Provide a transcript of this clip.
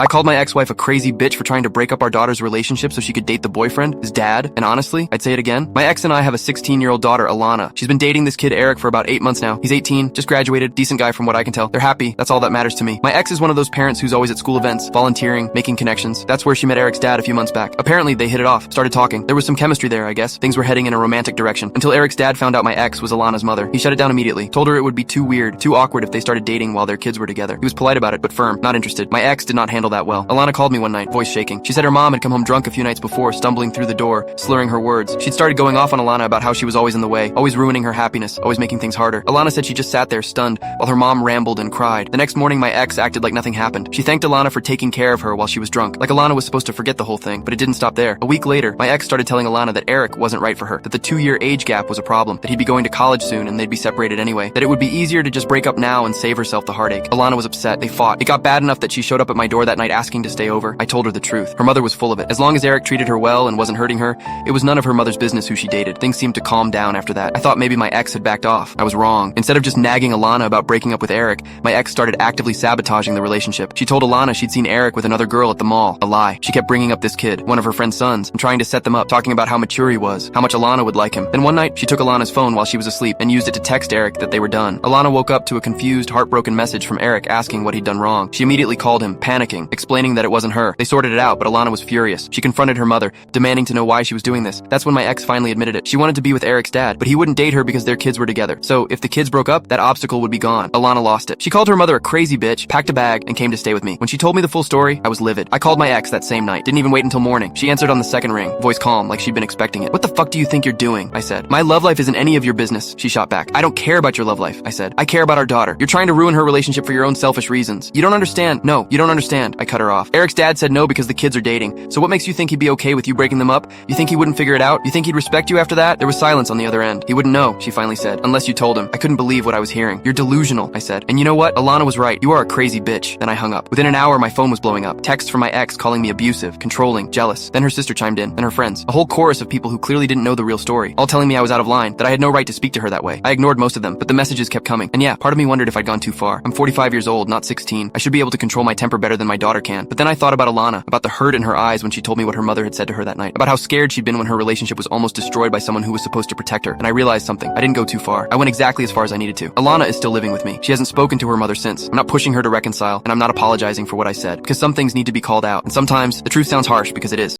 I called my ex-wife a crazy bitch for trying to break up our daughter's relationship so she could date the boyfriend, his dad, and honestly, I'd say it again. My ex and I have a 16-year-old daughter, Alana. She's been dating this kid, Eric, for about 8 months now. He's 18, just graduated, decent guy from what I can tell. They're happy, that's all that matters to me. My ex is one of those parents who's always at school events, volunteering, making connections. That's where she met Eric's dad a few months back. Apparently, they hit it off, started talking. There was some chemistry there, I guess. Things were heading in a romantic direction. Until Eric's dad found out my ex was Alana's mother. He shut it down immediately, told her it would be too weird, too awkward if they started dating while their kids were together. He was polite about it, but firm, not interested. My ex did not handle that well. Alana called me one night, voice shaking. She said her mom had come home drunk a few nights before, stumbling through the door, slurring her words. She'd started going off on Alana about how she was always in the way, always ruining her happiness, always making things harder. Alana said she just sat there stunned, while her mom rambled and cried. The next morning, my ex acted like nothing happened. She thanked Alana for taking care of her while she was drunk, like Alana was supposed to forget the whole thing, but it didn't stop there. A week later, my ex started telling Alana that Eric wasn't right for her, that the 2-year age gap was a problem, that he'd be going to college soon and they'd be separated anyway, that it would be easier to just break up now and save herself the heartache. Alana was upset. They fought. It got bad enough that she showed up at my door that night asking to stay over. I told her the truth. Her mother was full of it. As long as Eric treated her well and wasn't hurting her, it was none of her mother's business who she dated. Things seemed to calm down after that. I thought maybe my ex had backed off. I was wrong. Instead of just nagging Alana about breaking up with Eric, my ex started actively sabotaging the relationship. She told Alana she'd seen Eric with another girl at the mall. A lie. She kept bringing up this kid, one of her friend's sons, and trying to set them up, talking about how mature he was, how much Alana would like him. Then one night, she took Alana's phone while she was asleep and used it to text Eric that they were done. Alana woke up to a confused, heartbroken message from Eric asking what he'd done wrong. She immediately called him, panicking, explaining that it wasn't her. They sorted it out, but Alana was furious. She confronted her mother, demanding to know why she was doing this. That's when my ex finally admitted it. She wanted to be with Eric's dad, but he wouldn't date her because their kids were together. So if the kids broke up, that obstacle would be gone. Alana lost it. She called her mother a crazy bitch, packed a bag, and came to stay with me. When she told me the full story, I was livid. I called my ex that same night. Didn't even wait until morning. She answered on the second ring, voice calm, like she'd been expecting it. What the fuck do you think you're doing? I said. My love life isn't any of your business, she shot back. I don't care about your love life, I said. I care about our daughter. You're trying to ruin her relationship for your own selfish reasons. You don't understand. No, you don't understand. I cut her off. Eric's dad said no because the kids are dating. So what makes you think he'd be okay with you breaking them up? You think he wouldn't figure it out? You think he'd respect you after that? There was silence on the other end. He wouldn't know, she finally said, unless you told him. I couldn't believe what I was hearing. You're delusional, I said. And you know what? Alana was right. You are a crazy bitch. Then I hung up. Within an hour, my phone was blowing up. Texts from my ex calling me abusive, controlling, jealous. Then her sister chimed in, and her friends. A whole chorus of people who clearly didn't know the real story, all telling me I was out of line, that I had no right to speak to her that way. I ignored most of them, but the messages kept coming. And yeah, part of me wondered if I'd gone too far. I'm 45 years old, not 16. I should be able to control my temper better than my daughter can. But then I thought about Alana, about the hurt in her eyes when she told me what her mother had said to her that night, about how scared she'd been when her relationship was almost destroyed by someone who was supposed to protect her. And I realized something. I didn't go too far. I went exactly as far as I needed to. Alana is still living with me. She hasn't spoken to her mother since. I'm not pushing her to reconcile, and I'm not apologizing for what I said, because some things need to be called out. And sometimes the truth sounds harsh because it is.